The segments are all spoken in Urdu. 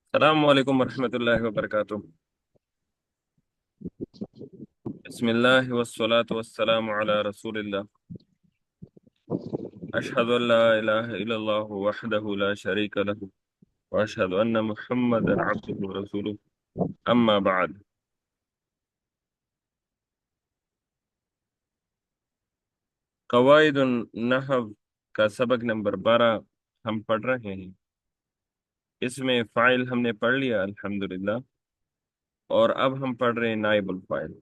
السلام علیکم ورحمۃ اللہ وبرکاتہ۔ بسم اللہ والصلاة والسلام علی رسول اللہ۔ اشہد ان لا الہ الا اللہ وحدہ لا شریک لہ واشہد ان محمد عبدہ ورسولہ، اما بعد۔ قواعد النحو کا سبق نمبر 12 ہم پڑھ رہے ہیں۔ اس میں فاعل ہم نے پڑھ لیا الحمدللہ، اور اب ہم پڑھ رہے ہیں نائب الفاعل۔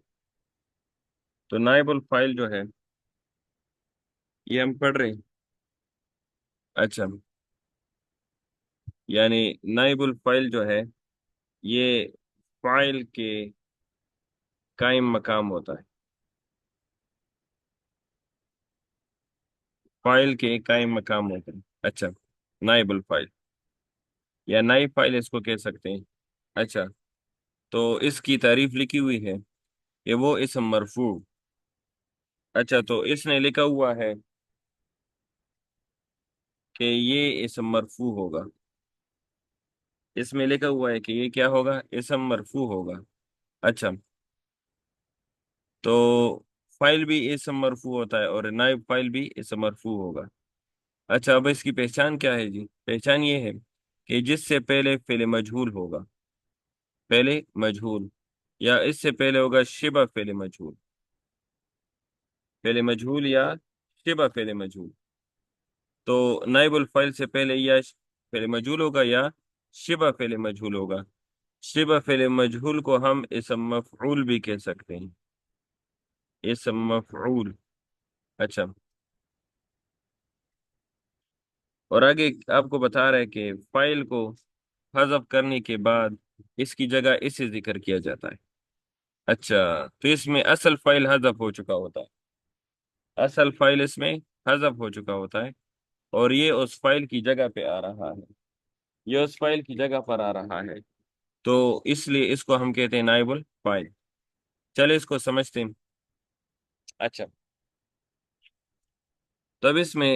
تو نائب الفاعل جو ہے یہ ہم پڑھ رہے ہیں۔ اچھا، یعنی نائب الفاعل جو ہے یہ فاعل کے قائم مقام ہوتا ہے، فاعل کے قائم مقام ہوتا ہے۔ اچھا، نائب الفاعل یا نائب فاعل اس کو کہہ سکتے ہیں۔ اچھا، تو اس کی تعریف لکھی ہوئی ہے کہ وہ اسم مرفوع۔ اچھا، تو اس نے لکھا ہوا ہے کہ یہ اسم مرفوع ہوگا۔ اس میں لکھا ہوا ہے کہ یہ کیا ہوگا؟ اسم مرفوع ہوگا۔ اچھا، تو فاعل بھی اسم مرفوع ہوتا ہے اور نائب فاعل بھی اسم مرفوع ہوگا۔ اچھا، اب اس کی پہچان کیا ہے جی؟ پہچان یہ ہے کہ جس سے پہلے فعل مجہول ہوگا، پہلے مجہول، یا اس سے پہلے ہوگا شبہ فعل مجہول، فعل مجہول یا شبہ فعل مجہول۔ تو نائب الفاعل سے پہلے یا فعل مجہول ہوگا یا شبہ فعل مجہول ہوگا۔ شبہ فعل مجہول کو ہم اسم مفعول بھی کہہ سکتے ہیں، اسم مفعول۔ اچھا، اور آگے آپ کو بتا رہا ہے کہ فاعل کو حذف کرنے کے بعد اس کی جگہ اسے ذکر کیا جاتا ہے۔ اچھا، تو اس میں اصل فاعل حذف ہو چکا ہوتا ہے، اصل فاعل اس میں حذف ہو چکا ہوتا ہے، اور یہ اس فاعل کی جگہ پہ آ رہا ہے، یہ اس فاعل کی جگہ پر آ رہا ہے، تو اس لیے اس کو ہم کہتے ہیں نائب الفاعل۔ چلے اس کو سمجھتے ہیں۔ اچھا، تو اب اس میں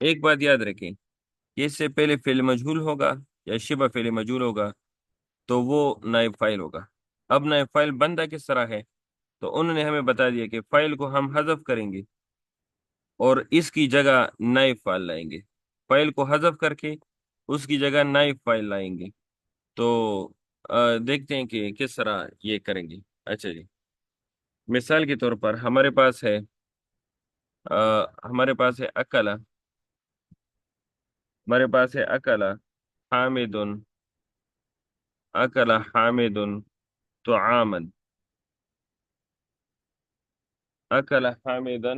ایک بات یاد رکھیں کہ اس سے پہلے فعل مجہول ہوگا یا شبہ فعل مجہول ہوگا تو وہ نائب فاعل ہوگا۔ اب نائب فاعل بندہ کس طرح ہے؟ تو انہوں نے ہمیں بتا دیا کہ فاعل کو ہم حذف کریں گے اور اس کی جگہ نائب فاعل لائیں گے، فاعل کو حذف کر کے اس کی جگہ نائب فاعل لائیں گے۔ تو دیکھتے ہیں کہ کس طرح یہ کریں گے۔ اچھا جی، مثال کے طور پر ہمارے پاس ہے اکلا، ہمارے پاس ہے اکلا حامد، اکلا حامد طعاما، اکلا حامدا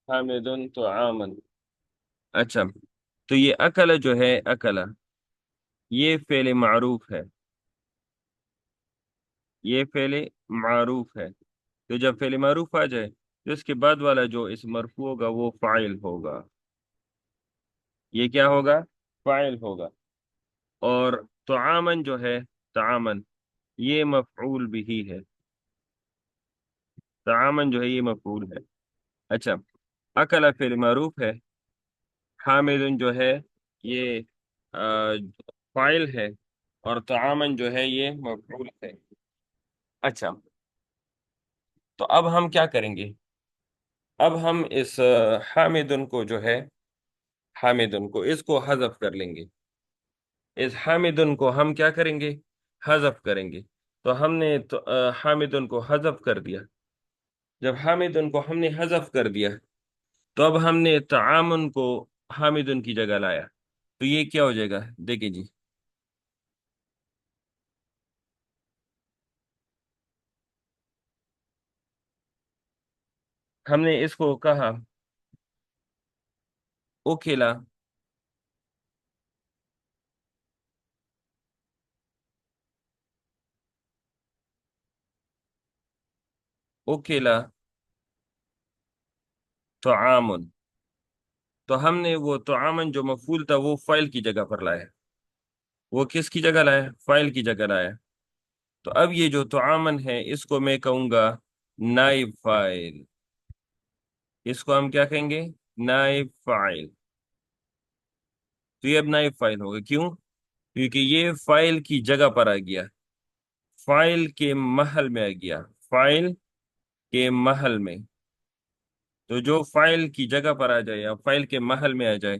حامد طعاما۔ اچھا، تو یہ اکلا جو ہے، اکلا یہ فعل معروف ہے، یہ فعل معروف ہے۔ تو جب فعل معروف آ جائے تو اس کے بعد والا جو اسم مرفوع ہوگا وہ فاعل ہوگا، یہ کیا ہوگا؟ فاعل ہوگا۔ اور طعامن جو ہے، طعامن یہ مفعول بھی ہے، طعامن جو ہے یہ مفعول ہے۔ اچھا، اکلا فعل معروف ہے، حامد جو ہے یہ فاعل ہے، اور طعامن جو ہے یہ مفعول ہے۔ اچھا، تو اب ہم کیا کریں گے؟ اب ہم اس حامدن کو جو ہے، حامدن کو اس کو حذف کر لیں گے، اس حامدن کو ہم کیا کریں گے؟ حذف کریں گے۔ تو ہم نے تو حامدن کو حذف کر دیا، جب حامدن کو ہم نے حذف کر دیا تو اب ہم نے تعامن کو حامدن کی جگہ لایا، تو یہ کیا ہو جائے گا؟ دیکھیں جی، ہم نے اس کو کہا اوکھلا، اوکھلا طعامن، تو ہم نے وہ طعامن جو مفعول تھا وہ فاعل کی جگہ پر لایا، وہ کس کی جگہ لایا؟ فاعل کی جگہ لایا۔ تو اب یہ جو طعامن ہے اس کو میں کہوں گا نائب فاعل، اس کو ہم کیا کہیں گے؟ نائب فاعل۔ تو یہ اب نائب فائل ہوگا، کیوں؟ کیونکہ یہ فائل کی جگہ پر آ گیا، فائل کے محل میں آ گیا، فائل کے محل میں۔ تو جو فائل کی جگہ پر آ جائے یا فائل کے محل میں آ جائے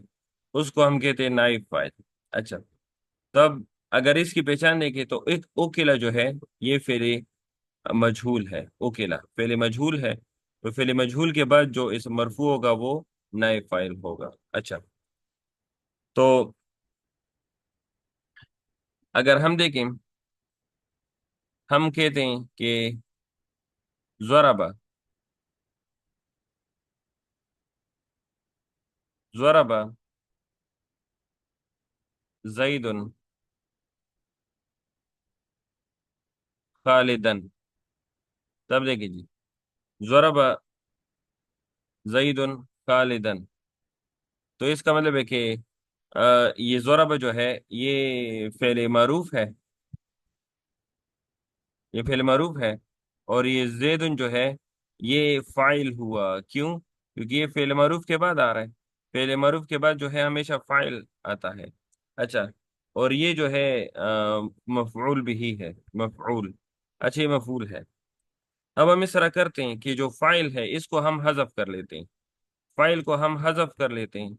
اس کو ہم کہتے ہیں نائب فائل۔ اچھا، تب اگر اس کی پہچان دیکھیں تو ایک اوکیلا جو ہے یہ فعل مجہول ہے، اوکیلا فعل مجہول ہے، تو فعل مجہول کے بعد جو اس مرفوع ہوگا وہ نائب فائل ہوگا۔ اچھا، تو اگر ہم دیکھیں، ہم کہتے ہیں کہ ضربہ، ضربہ زید خالدن، تب دیکھیں جی، ضربہ زید خالدن، تو اس کا مطلب ہے کہ یہ ضربہ جو ہے یہ فعل معروف ہے، یہ فعل معروف ہے، اور یہ زیدن جو ہے یہ فاعل ہوا، کیوں؟ کیونکہ یہ فعل معروف کے بعد آ رہا ہے، فعل معروف کے بعد جو ہے ہمیشہ فاعل آتا ہے۔ اچھا، اور یہ جو ہے مفعول بھی ہے، مفعول، اچھا یہ مفعول ہے۔ اب ہم اس طرح کرتے ہیں کہ جو فاعل ہے اس کو ہم حذف کر لیتے ہیں، فاعل کو ہم حذف کر لیتے ہیں،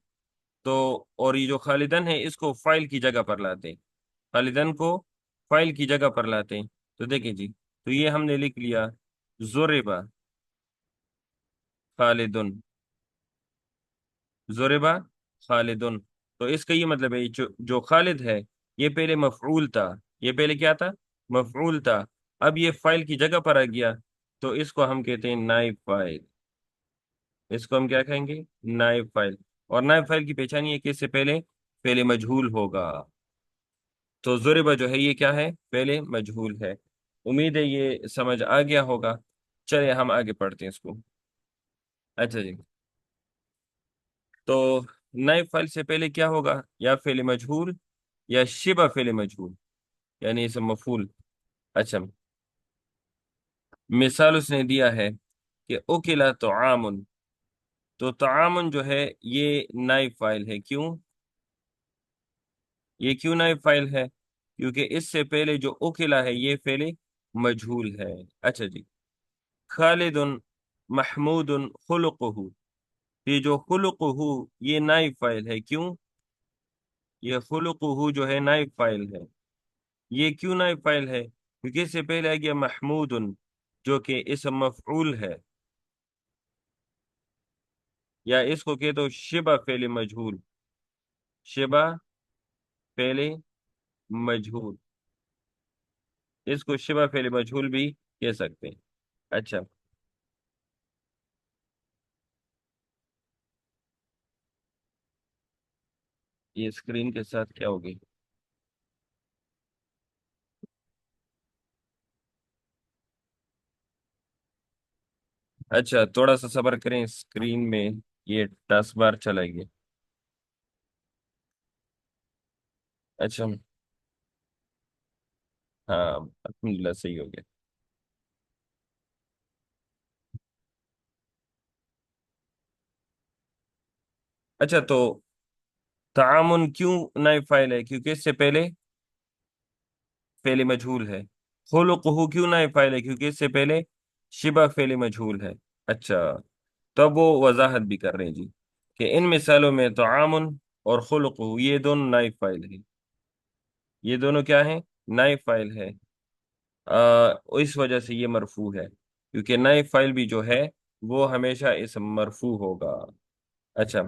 تو اور یہ جو خالدن ہے اس کو فائل کی جگہ پر لاتے ہیں، خالدن کو فائل کی جگہ پر لاتے ہیں۔ تو دیکھیں جی، تو یہ ہم نے لکھ لیا ضربہ خالدن، ضربہ خالدن، تو اس کا یہ مطلب ہے جو خالد ہے یہ پہلے مفعول تھا، یہ پہلے کیا تھا؟ مفعول تھا، اب یہ فائل کی جگہ پر آ گیا، تو اس کو ہم کہتے ہیں نائب فائل، اس کو ہم کیا کہیں گے؟ نائب فائل۔ اور نائب فائل کی پہچان یہ کہ اس سے پہلے پہلے مجہول ہوگا، تو ضربہ جو ہے یہ کیا ہے؟ پہلے مجہول ہے۔ امید ہے یہ سمجھ آ گیا ہوگا، چلے ہم آگے پڑھتے ہیں اس کو۔ اچھا جی، تو نائب فائل سے پہلے کیا ہوگا؟ یا فعل مجہول یا شبہ فعل مجہول، یعنی اسم مفعول۔ اچھا، مثال اس نے دیا ہے کہ اکلا طعام، تو تعامن جو ہے یہ نائب فائل ہے، کیوں؟ یہ کیوں نائب فائل ہے؟ کیونکہ اس سے پہلے جو اکلا ہے یہ فعل مجہول ہے۔ اچھا جی، خالد محمود خلقہ، یہ جو خلقہ یہ نائب فائل ہے، کیوں؟ یہ خلقہ جو ہے نائب فائل ہے، یہ کیوں نائب فائل ہے؟ کیونکہ اس سے پہلے آ گیا محمود جو کہ اسم مفعول ہے، یا اس کو کہتے ہو شبہ فعل مجہول، شبہ فعل مجہول، اس کو شبہ فعل مجہول بھی کہہ سکتے ہیں۔ اچھا، یہ اسکرین کے ساتھ کیا ہوگی؟ اچھا، تھوڑا سا صبر کریں، اسکرین میں یہ ٹاسک بار چلا گیا۔ اچھا، ہاں الحمدللہ صحیح ہو گیا۔ اچھا، تو تعامن کیوں نائب فائل ہے؟ کیونکہ اس سے پہلے فعل مجہول ہے۔ خلقہ کیوں نائب فائل ہے؟ کیونکہ اس سے پہلے شبہ فعل مجہول ہے۔ اچھا، تب وہ وضاحت بھی کر رہے ہیں جی کہ ان مثالوں میں تعامن اور خلقہ یہ دونوں نائب فائل ہیں، یہ دونوں کیا ہیں؟ نائب فائل ہے، اس وجہ سے یہ مرفوع ہے، کیونکہ نائب فائل بھی جو ہے وہ ہمیشہ اس مرفوع ہوگا۔ اچھا،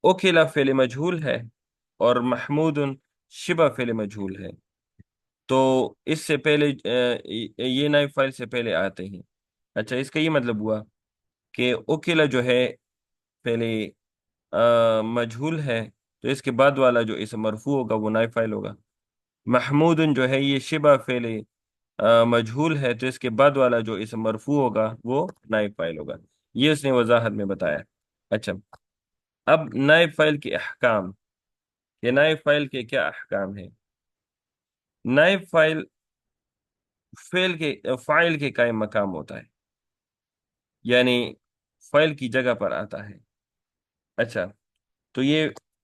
اوکھلا فعل مجہول ہے اور محمود شبہ فعل مجہول ہے، تو اس سے پہلے یہ نائب فائل سے پہلے آتے ہیں۔ اچھا، اس کا یہ مطلب ہوا کہ اوکھلا جو ہے پہلے مجہول ہے، تو اس کے بعد والا جو اسم مرفوع ہوگا وہ نائب فائل ہوگا۔ محمود جو ہے یہ شبہ فعل مجہول ہے، تو اس کے بعد والا جو اسم مرفوع ہوگا وہ نائب فائل ہوگا، یہ اس نے وضاحت میں بتایا۔ اچھا، اب نائب فائل کے احکام، کہ نائب فائل کے کیا احکام ہیں؟ نائب فائل فائل کے قائم مقام ہوتا ہے، یعنی فائل کی جگہ پر آتا ہے۔ اچھا، تو یہ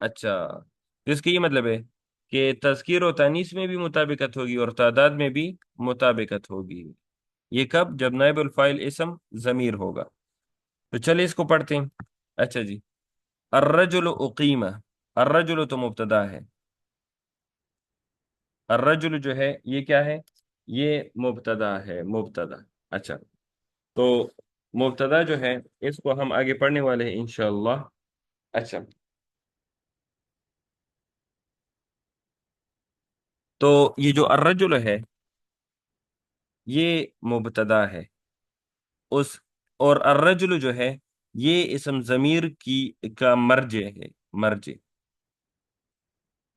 اچھا، تو اس کا یہ مطلب ہے کہ تذکیر و تانیث میں بھی مطابقت ہوگی اور تعداد میں بھی مطابقت ہوگی. یہ کب؟ جب نائب الفاعل اسم ضمیر ہوگا. تو چلے اس کو پڑھتے ہیں. اچھا جی. الرجل اقیمہ. الرجل تو مبتدا ہے. الرجل جو ہے یہ کیا ہے؟ یہ مبتدا ہے، مبتدا. اچھا. تو مبتدا جو ہے اس کو ہم آگے پڑھنے والے ہیں انشاءاللہ. اچھا. تو یہ جو الرجل ہے یہ مبتدا ہے. اس اور الرجل جو ہے یہ اسم ضمیر کی کا مرجع ہے. مرجع.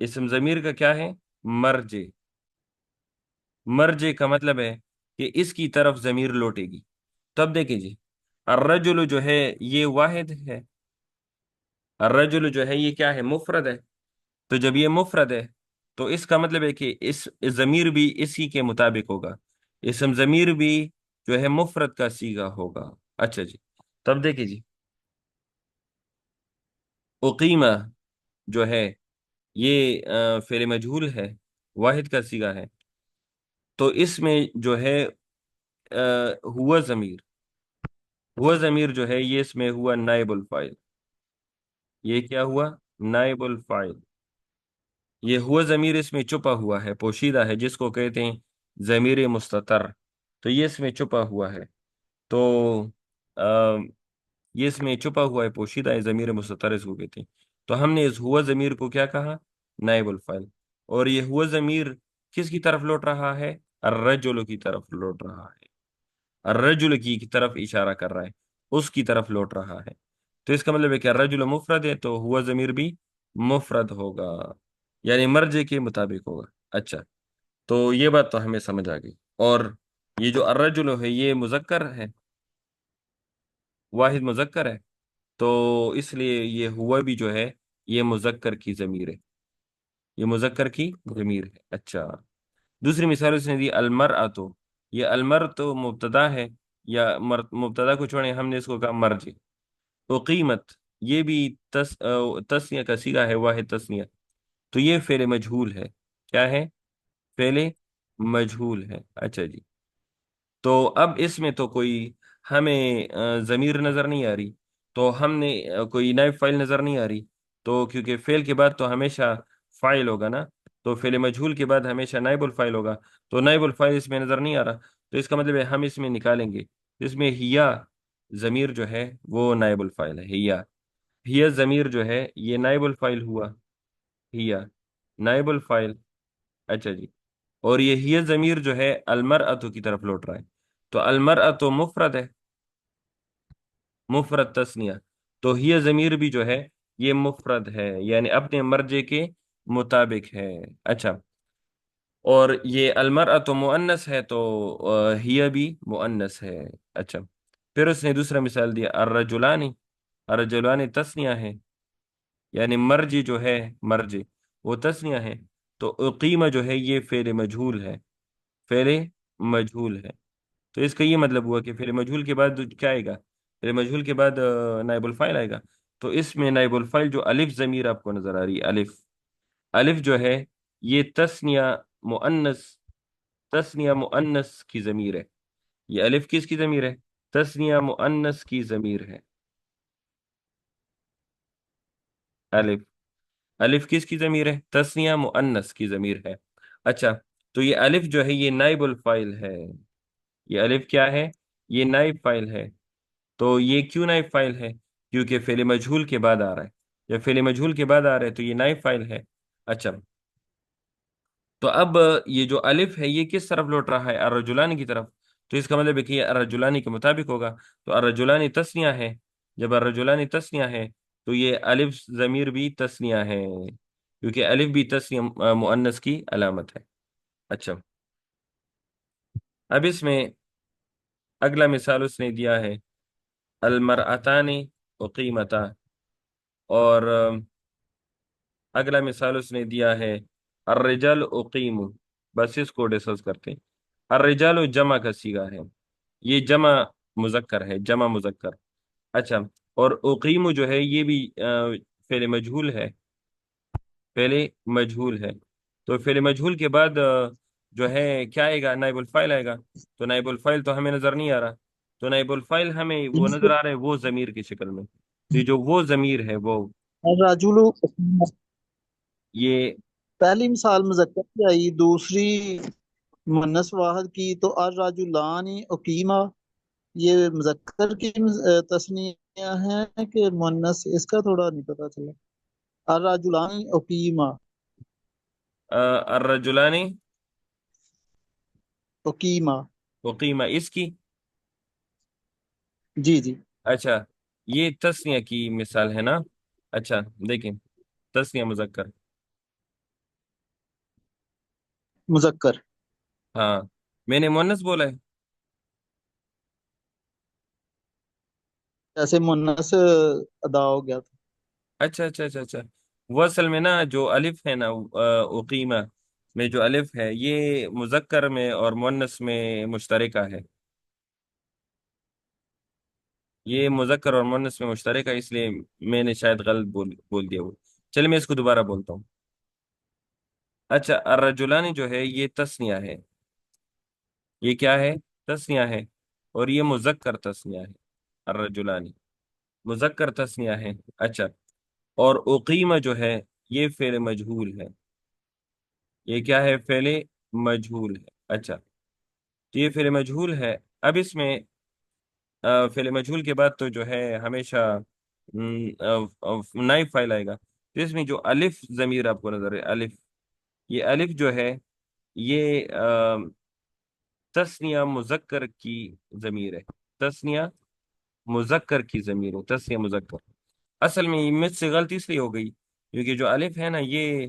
اسم ضمیر کا کیا ہے؟ مرجع. مرجع کا مطلب ہے کہ اس کی طرف ضمیر لوٹے گی. تب دیکھیں جی. الرجل جو ہے یہ واحد ہے. الرجل جو ہے یہ کیا ہے؟ مفرد ہے. تو جب یہ مفرد ہے تو اس کا مطلب ہے کہ اس ضمیر بھی اسی کے مطابق ہوگا. اسم ضمیر بھی جو ہے مفرد کا صیغہ ہوگا. اچھا جی. تب دیکھیں جی. اقیمہ جو ہے یہ فعل مجہول ہے، واحد کا صیغہ ہے. تو اس میں جو ہے ہوا ضمیر. ہوا ضمیر جو ہے یہ اس میں ہوا نائب الفاعل. یہ کیا ہوا؟ نائب الفاعل. یہ ہوا ضمیر اس میں چھپا ہوا ہے، پوشیدہ ہے، جس کو کہتے ہیں ضمیر مستتر. تو یہ اس میں چھپا ہوا ہے. تو آ، یہ اس میں چھپا ہوا ہے، پوشیدہ ہے، ضمیر مستتر اس کو کہتے ہیں. تو ہم نے اس ہوا ضمیر کو کیا کہا؟ نائب الفاعل. اور یہ ہوا ضمیر کس کی طرف لوٹ رہا ہے؟ الرجل کی طرف لوٹ رہا ہے. الرجل کی طرف اشارہ کر رہا ہے، اس کی طرف لوٹ رہا ہے. تو اس کا مطلب ہے کہ الرجل مفرد ہے تو ہوا ضمیر بھی مفرد ہوگا، یعنی مرجع کے مطابق ہوگا. اچھا. تو یہ بات تو ہمیں سمجھ آ گئی. اور یہ جو الرجل ہے یہ مذکر ہے، واحد مذکر ہے. تو اس لیے یہ ہوا بھی جو ہے یہ مذکر کی ضمیر ہے. یہ مذکر کی ضمیر ہے. اچھا. دوسری مثال اس نے دی المرأۃ. یہ المرء مبتدا ہے، یا مبتدا کو چھوڑیں، ہم نے اس کو کہا مرجع. اقیمت یہ بھی تسنیہ کا صیغہ ہے، واحد تسنیہ. تو یہ فعل مجہول ہے. کیا ہے؟ فعل مجہول ہے. اچھا جی. تو اب اس میں تو کوئی ہمیں ضمیر نظر نہیں آ رہی، تو ہم نے کوئی نائب فائل نظر نہیں آ رہی. تو کیونکہ فعل کے بعد تو ہمیشہ فائل ہوگا نا، تو فعل مجہول کے بعد ہمیشہ نائب الفائل ہوگا. تو نائب الفائل اس میں نظر نہیں آ رہا. تو اس کا مطلب ہے ہم اس میں نکالیں گے. اس میں ہیا ضمیر جو ہے وہ نائب الفائل ہے. ہیا. ہیا ضمیر جو ہے یہ نائب الفائل ہوا. ہیا نائب الفائل. اچھا جی. اور یہ ہی ضمیر جو ہے المرأۃ کی طرف لوٹ رہا ہے. تو المرأۃ مفرد ہے، مفرد تسنیہ. تو ہی ضمیر بھی جو ہے یہ مفرد ہے، یعنی اپنے مرجع کے مطابق ہے. اچھا. اور یہ المرأۃ مؤنث ہے تو ہی بھی مؤنث ہے. اچھا. پھر اس نے دوسرا مثال دیا الرجلانی. الرجلانی تسنیہ ہے، یعنی مرجع جو ہے مرجع وہ تسنیہ ہے. تو اقیمہ جو ہے یہ فعل مجہول ہے. فعل مجہول ہے. تو اس کا یہ مطلب ہوا کہ فعل مجہول کے بعد کیا آئے گا؟ فعل مجہول کے بعد نائب الفاعل آئے گا. تو اس میں نائب الفاعل جو الف ضمیر آپ کو نظر آ رہی ہے، الف. الف جو ہے یہ مؤنث تسنیہ مؤنث کی ضمیر ہے. یہ الف کس کی ضمیر ہے؟ تسنیہ مؤنث کی ضمیر ہے. الف. الف کس کی ضمیر ہے؟ تسنیہ مؤنث کی ضمیر ہے. اچھا. تو یہ الف جو ہے یہ نائب الفاعل ہے. یہ الف کیا ہے؟ یہ نائب فاعل ہے. تو یہ کیوں نائب فاعل ہے؟ کیونکہ فعل مجہول کے بعد آ رہا ہے. جب فعل مجہول کے بعد آ رہا ہے تو یہ نائب فاعل ہے. اچھا. تو اب یہ جو الف ہے یہ کس طرف لوٹ رہا ہے؟ الرجلانی کی طرف. تو اس کا مطلب ہے کہ یہ الرجلانی کے مطابق ہوگا. تو الرجلانی تسنیہ ہے. جب الرجلانی تسنیہ ہے تو یہ الف ضمیر بھی تسنیہ ہے، کیونکہ الف بھی تسنیہ مؤنث کی علامت ہے. اچھا. اب اس میں اگلا مثال اس نے دیا ہے المرأتان اقیمتا. اور اگلا مثال اس نے دیا ہے الرجال اقیم. بس اس کو ڈسکس کرتے ہیں. الرجال جمع کا صیغہ ہے، یہ جمع مذکر ہے، جمع مذکر. اچھا. اور اقیم جو ہے یہ بھی فعل مجہول ہے. فعل مجہول ہے، تو فعل مجہول کے بعد جو ہے کیا آئے گا؟ نائب الفاعل آئے گا، تو نائب الفاعل تو ہمیں نظر نہیں آ رہا، تو نائب الفاعل ہمیں وہ نظر آ رہا ہے وہ ضمیر کی شکل میں، تو یہ جو وہ ضمیر ہے وہ الرجل، یہ پہلی مثال مذکر کی آئی، دوسری مؤنث واحد کی، تو الرجلان اقیما، یہ مذکر کی تسنیہ ہے کہ مؤنث، اس کا تھوڑا نہیں پتا چلا۔ الرجلان اقیما، الرجلانی اقیما، وقیمہ اس کی، جی جی، اچھا یہ تسنیہ کی مثال ہے نا؟ اچھا دیکھیں، تسنیہ مذکر، مذکر، ہاں میں نے مؤنث بولا ہے؟ جیسے مؤنث ادا ہو گیا تھا۔ اچھا اچھا اچھا اچھا، وہ اصل میں نا جو الف ہے نا، اقیمہ میں جو الف ہے یہ مذکر میں اور مؤنث میں مشترکہ ہے، یہ مذکر اور مؤنث میں مشترکہ ہے، اس لیے میں نے شاید غلط بول دیا وہ، چلیے میں اس کو دوبارہ بولتا ہوں۔ اچھا الرجلانی جو ہے یہ تسنیہ ہے، یہ کیا ہے؟ تسنیہ ہے، اور یہ مذکر تسنیہ ہے، الرجلانی مذکر تسنیہ ہے، اچھا، اور اقیمہ جو ہے یہ فعل مجہول ہے، یہ کیا ہے؟ فعل مجہول ہے، اچھا، تو یہ فعل مجہول ہے، اب اس میں فعل مجہول کے بعد تو جو ہے ہمیشہ نائب فائل آئے گا، تو اس میں جو الف ضمیر آپ کو نظر ہے، الف، یہ الف جو ہے یہ تسنیہ مذکر کی ضمیر ہے، تسنیہ مذکر کی ضمیر ہے، تسنیہ مذکر، اصل میں یہ مجھ سے غلطی اس لیے ہو گئی کیونکہ جو الف ہے نا یہ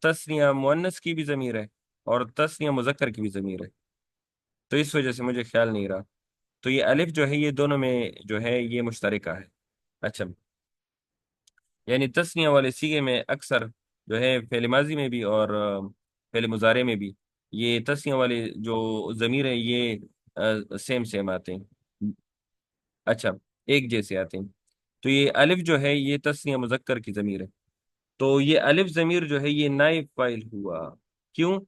تسنیہ مؤنث کی بھی ضمیر ہے اور تسنیہ مذکر کی بھی ضمیر ہے، تو اس وجہ سے مجھے خیال نہیں رہا، تو یہ الف جو ہے یہ دونوں میں جو ہے یہ مشترکہ ہے، اچھا، یعنی تسنیہ والے سیغے میں اکثر جو ہے فعل ماضی میں بھی اور فعل مضارع میں بھی یہ تسنیہ والے جو ضمیر ہے یہ سیم سیم آتے ہیں، اچھا ایک جیسے آتے ہیں، تو یہ الف جو ہے یہ تسنیہ مذکر کی ضمیر ہے، تو یہ الف ضمیر جو ہے یہ نائب فاعل ہوا، کیوں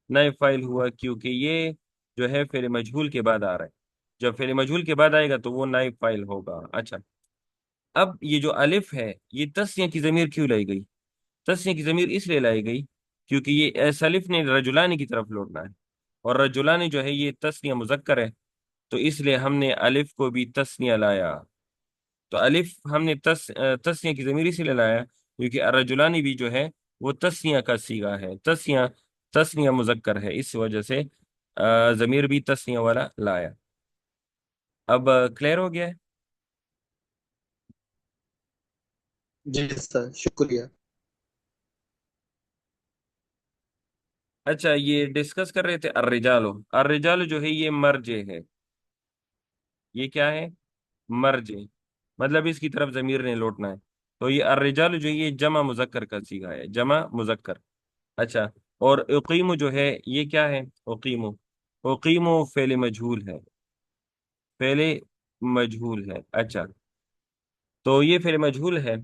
نائب فاعل ہوا؟ کیونکہ یہ جو ہے فعل مجہول کے بعد آ رہا ہے، جب فعل مجہول کے بعد آئے گا تو وہ نائب فاعل ہوگا، اچھا، اب یہ جو الف ہے یہ تسنیہ کی ضمیر کیوں لائی گئی؟ تسنیہ کی ضمیر اس لیے لائی گئی کیونکہ یہ اس الف نے رجلانی کی طرف لوٹنا ہے، اور رجلانی جو ہے یہ تسنیہ مذکر ہے، تو اس لیے ہم نے الف کو بھی تسنیہ لایا، تو الف ہم نے تسنیہ کی ضمیر اسی لیے لایا کیونکہ الرجلانی بھی جو ہے وہ تسنیہ کا صیغہ ہے، تسنیہ تسنیہ مذکر ہے، اس وجہ سے ضمیر بھی تسنیہ والا لایا، اب کلیئر ہو گیا ہے؟ جی سر، شکریہ۔ اچھا یہ ڈسکس کر رہے تھے الرجالو، الرجالو جو ہے یہ مرجع ہے، یہ کیا ہے؟ مرجع، مطلب اس کی طرف ضمیر نے لوٹنا ہے، تو یہ الرجال جو ہے یہ جمع مذکر کا صیغہ ہے، جمع مذکر، اچھا، اور اقیمو جو ہے یہ کیا ہے؟ اقیمو، اقیمو فعل مجہول ہے، فعل مجہول ہے، اچھا، تو یہ فعل مجہول ہے،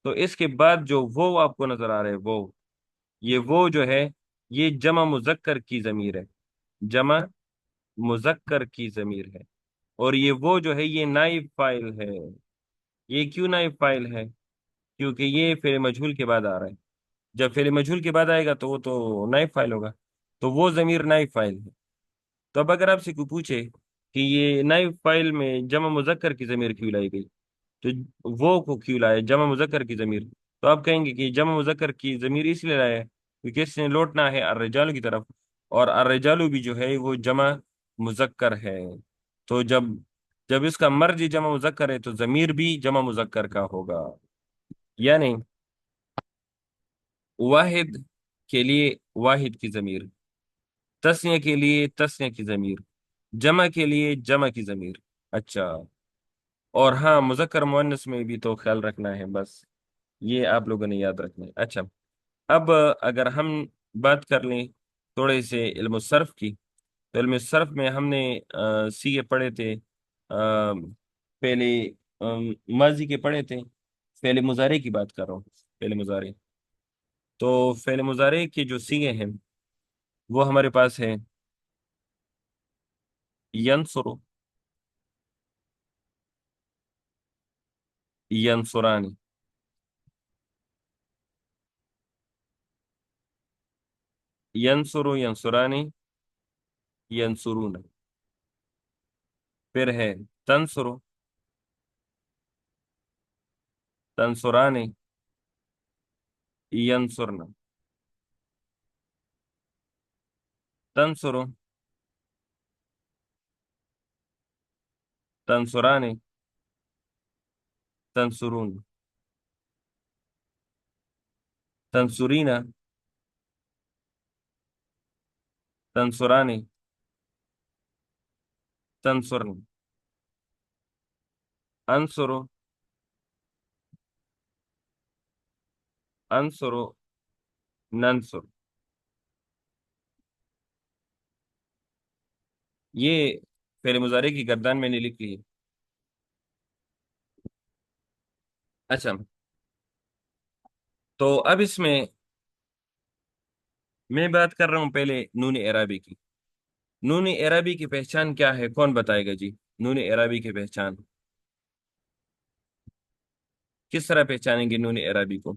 تو اس کے بعد جو وہ آپ کو نظر آ رہے ہیں وہ، یہ وہ جو ہے یہ جمع مذکر کی ضمیر ہے، جمع مذکر کی ضمیر ہے، اور یہ وہ جو ہے یہ نائب فاعل ہے، یہ کیوں نائب فاعل ہے؟ کیونکہ یہ فعل مجہول کے بعد آ رہا ہے، جب فعل مجہول کے بعد آئے گا تو وہ تو نائب فاعل ہوگا، تو وہ ضمیر نائب فاعل ہے، تو اب اگر آپ سے کوئی پوچھے کہ یہ نائب فاعل میں جمع مذکر کی ضمیر کیوں لائی گئی، تو وہ کو کیوں لایا جمع مذکر کی ضمیر، تو آپ کہیں گے کہ جمع مذکر کی ضمیر اس لیے لایا ہے کیونکہ اس نے لوٹنا ہے الرجال کی طرف، اور الرجال بھی جو ہے وہ جمع مذکر ہے، تو جب جب اس کا مرج جمع مذکر ہے تو ضمیر بھی جمع مذکر کا ہوگا، یعنی واحد کے لیے واحد کی ضمیر، تسنیہ کے لیے تسنیہ کی ضمیر، جمع کے لیے جمع کی ضمیر، اچھا، اور ہاں مذکر مؤنث میں بھی تو خیال رکھنا ہے، بس یہ آپ لوگوں نے یاد رکھنا ہے، اچھا، اب اگر ہم بات کر لیں تھوڑے سے علم الصرف کی، تو علم الصرف میں ہم نے سیغے پڑھے تھے، پہلے ماضی کے پڑھے تھے، فعل مضارع کی بات کر رہا ہوں، فعل مضارع، تو فعل مضارع کے جو سیغے ہیں وہ ہمارے پاس ہے ینصر، ینصرانی، ینصر، ینصرانی، ینصرون، پھر ہے تنصر، تنصرانی، ینصرن، تنصر، تنصرانی، تنصرون، تنصرین، تنصرانی، تنصرن، انصر، انصر، ننصر. یہ فعل مضارع کی گردان میں نے لکھ لی ہے. اچھا، تو اب اس میں بات کر رہا ہوں پہلے نون اعرابی کی. نون اعرابی کی پہچان کیا ہے؟ کون بتائے گا جی؟ نون اعرابی کی پہچان کس طرح پہچانیں گے نون اعرابی کو؟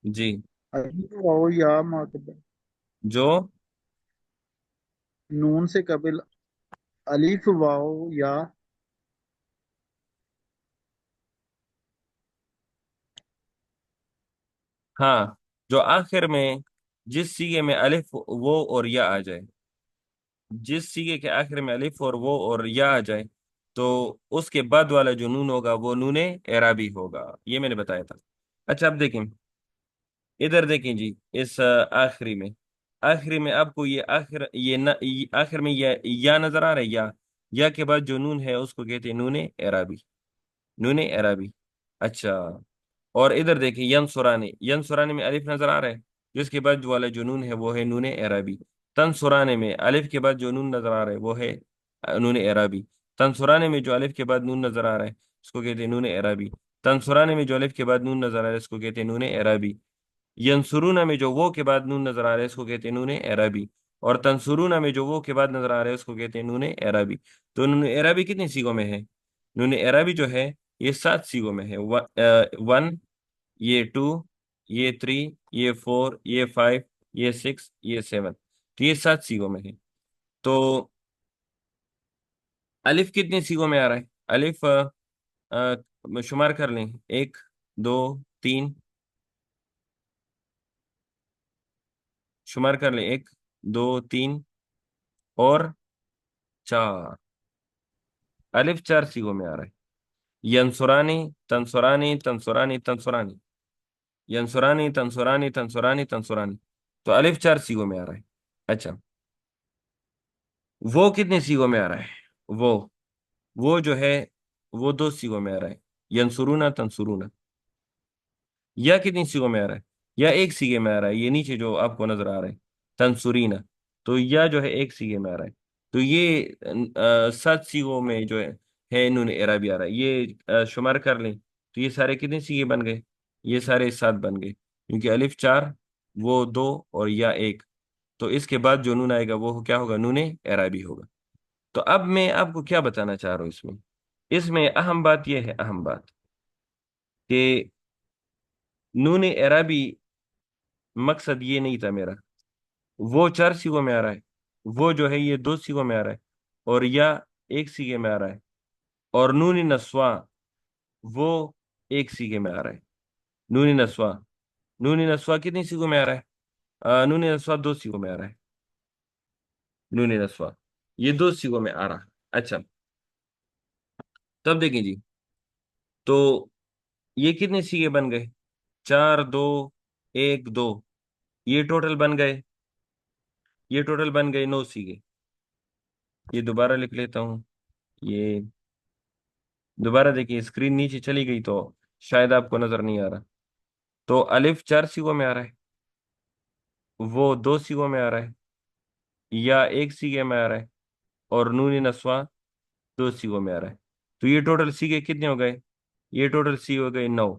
جی. الف واو یا ماقبل، جو نون سے قبل الف واو یا. ہاں، جو آخر میں جس سیغے میں الف وہ اور یا آ جائے، جس سیغے کے آخر میں الف اور وہ اور یا آ جائے تو اس کے بعد والا جو نون ہوگا وہ نون اعرابی ہوگا. یہ میں نے بتایا تھا. اچھا، اب دیکھیں، ادھر دیکھیں جی. اس آخری میں آپ کو یہ آخر میں یا نظر آ رہا ہے. یا کے بعد جو نون ہے اس کو کہتے ہیں نون اعرابی، نون اعرابی. اچھا، اور ادھر دیکھیں ینصرانے، ینصرانے میں الف نظر آ رہا ہے، جس کے بعد جو والا جو نون ہے وہ ہے نون اعرابی. تنصرانے میں الف کے بعد جو نون نظر آ رہا ہے وہ ہے نون اعرابی. تنصرانے میں جو الف کے بعد نون نظر آ رہا ہے اس کو کہتے ہیں نون اعرابی. تنصرانے میں جو الف کے بعد نون نظر آ رہا ہے اس کو کہتے ہیں نون اعرابی. ینصرون میں جو وہ کے بعد نون نظر آ رہا ہے اس کو کہتے ہیں نون اعرابی. اور تنصرون میں جو وہ کے بعد نظر آ رہا ہے اس کو کہتے ہیں نون اعرابی. تو نون اعرابی کتنی سیغوں میں ہے؟ نون اعرابی جو ہے یہ 7 سیغوں میں ہے. 1، یہ 2، یہ 3، یہ 4، یہ 5، یہ 6، یہ 7. تو یہ 7 سیغوں میں ہے. تو الف کتنی سیغوں میں آ رہا ہے؟ الف شمار کر لیں، 1، 2، 3. شمار کر لیں، 1، 2، 3 اور 4. الف 4 سیغوں میں آ رہا ہے. ینصرانی، تنصرانی، تنصرانی، تنصرانی، ینصرانی، تنصرانی، تنصرانی، تنصرانی. تو الف 4 سیغوں میں آ رہا ہے. اچھا، وہ کتنے سیغوں میں آ رہا ہے؟ وہ جو ہے وہ 2 سیغوں میں آ رہا ہے. ینصرونا، تنصرونا. یا کتنی سیغوں میں آ رہا ہے؟ یا ایک سیغے میں آ رہا ہے. یہ نیچے جو آپ کو نظر آ رہا ہے تنصرینا، تو یا جو ہے ایک سیغے میں آ رہا ہے. تو یہ 7 سیغوں میں جو ہے نون اعرابی آ رہا ہے. یہ شمار کر لیں تو یہ سارے کتنے سیغے بن گئے؟ یہ سارے 7 بن گئے، کیونکہ الف 4، وہ 2 اور یا 1. تو اس کے بعد جو نون آئے گا وہ کیا ہوگا؟ نون اعرابی ہوگا. تو اب میں آپ کو کیا بتانا چاہ رہا ہوں اس میں اہم بات یہ ہے، اہم بات کہ نون اعرابی مقصد یہ نہیں تھا میرا. وہ 4 سیغوں میں آ رہا ہے، وہ جو ہے یہ 2 سیغوں میں آ رہا ہے، اور یا ایک سیغے میں آ رہا ہے. اور نون نسواں وہ ایک سیغے میں آ رہا ہے. نون نسواں، نون نسواں کتنی سیغوں میں آ رہا ہے؟ نون نسواں 2 سیغوں میں آ رہا ہے. نون نسواں یہ 2 سیغوں میں آ رہا ہے. اچھا، تب دیکھیں جی. تو یہ کتنے سیغے بن گئے؟ 4، 2، 1، 2. یہ ٹوٹل بن گئے، یہ ٹوٹل بن گئے 9 سیغے. یہ دوبارہ لکھ لیتا ہوں. یہ دوبارہ دیکھیں، اسکرین نیچے چلی گئی تو شاید آپ کو نظر نہیں آ رہا. تو الف 4 سیغوں میں آ رہا ہے، وہ 2 سیغوں میں آ رہا ہے، یا ایک سیغے میں آ رہا ہے، اور نون نسواں 2 سیغوں میں آ رہا ہے. تو یہ ٹوٹل سیغے کتنے ہو گئے؟ یہ ٹوٹل سی ہو گئے 9.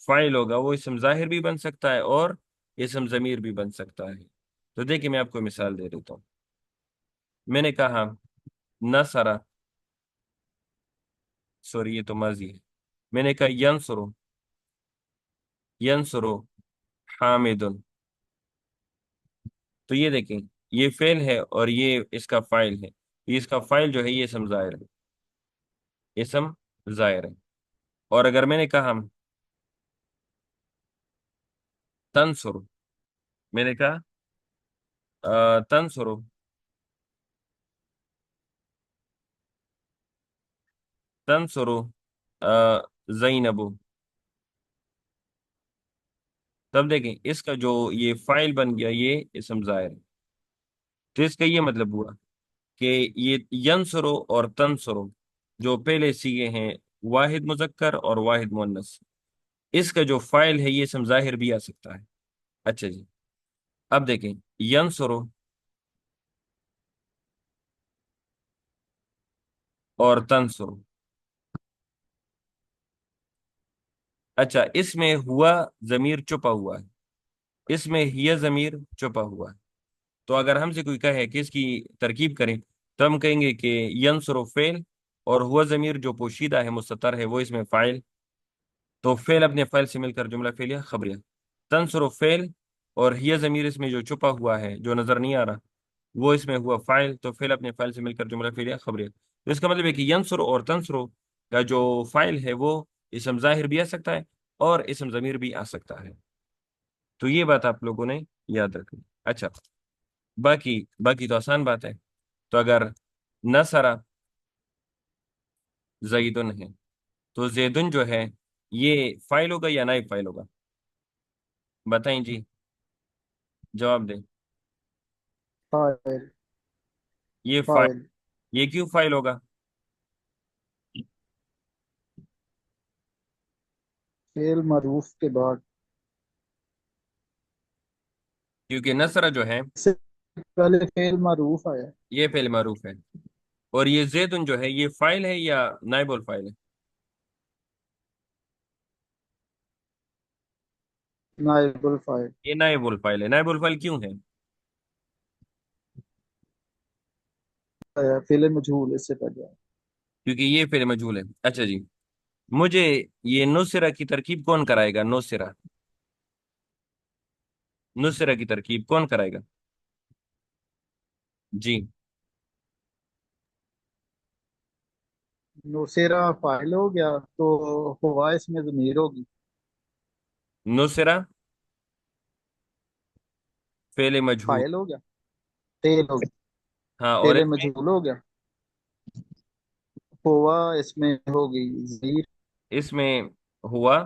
فائل ہوگا وہ اسم ظاہر بھی بن سکتا ہے اور اسم ضمیر بھی بن سکتا ہے۔ تو دیکھیے میں آپ کو مثال دے دیتا ہوں۔ میں نے کہا نصرہ، سوری یہ تو ماضی ہے، میں نے کہا ینصرو، ینصرو حامد، تو یہ دیکھیں یہ فعل ہے اور یہ اس کا فائل ہے، یہ اس کا فائل جو ہے یہ اسم ظاہر ہے، اسم ظاہر ہے۔ اور اگر میں نے کہا تنصرو، میں نے کہا تنصرو، تنصرو زینبو، تب دیکھیں اس کا جو یہ فائل بن گیا یہ اسم ظاہر ہے۔ تو اس کا یہ مطلب ہوا کہ یہ ینصرو اور تنصرو جو پہلے سیگے ہیں، واحد مذکر اور واحد مؤنث، اس کا جو فائل ہے یہ اسم ظاہر بھی آ سکتا ہے۔ اچھا جی، اب دیکھیں ینصرو اور تنصرو، اچھا اس میں ہوا ضمیر چھپا ہوا ہے، اس میں ہی ضمیر چھپا ہوا ہے۔ تو اگر ہم سے کوئی کہے کہ اس کی ترکیب کریں تو ہم کہیں گے کہ ینصر فعل اور ہوا ضمیر جو پوشیدہ ہے مستتر ہے وہ اس میں فاعل، تو فعل اپنے فعل سے مل کر جملہ فعلیہ خبریہ، تنصر فعل اور ہی ضمیر اس میں جو چھپا ہوا ہے جو نظر نہیں آ رہا وہ اس میں ہوا فاعل، تو فعل اپنے فعل سے مل کر جملہ فعلیہ خبریہ۔ تو اس کا مطلب ہے کہ ینصر اور تنصر کا جو فاعل ہے وہ اسم ظاہر بھی آ سکتا ہے اور اسم ضمیر بھی آ سکتا ہے۔ تو یہ بات آپ لوگوں نے یاد رکھنی۔ اچھا، باقی تو آسان بات ہے۔ تو اگر نصرہ زیدن ہے تو زیدن جو ہے یہ فائل ہوگا یا نائب فائل ہوگا؟ بتائیں جی، جواب دیں۔ فائل، یہ فائل، فائل، یہ کیوں فائل ہوگا؟ فعل معروف کے بعد، کیونکہ نصرہ جو ہے اس سے پہلے فعل معروف آیا، یہ فعل معروف ہے، اور یہ زیدن جو ہے یہ فائل ہے یا نائب الفائل ہے؟ نائب الفاعل یہ نائب الفائل ہے۔ نائب الفائل کیوں ہے؟ آیا، فعل مجہول اس سے پہلے آیا۔ کیونکہ یہ فعل مجہول ہے۔ اچھا جی، مجھے یہ نصرہ کی ترکیب کون کرائے گا؟ نصرہ، نصرہ کی ترکیب کون کرائے گا؟ جی، نوسیرا فاعل ہو گیا تو ہوا اس میں ضمیر ہوگی، نصرہ فعل مجہول، فاعل ہو گیا، فعل ہو گیا، ہاں، اور فعل مجہول ہو گیا، ہوا اس میں ہوگی ضمیر، اس میں ہوا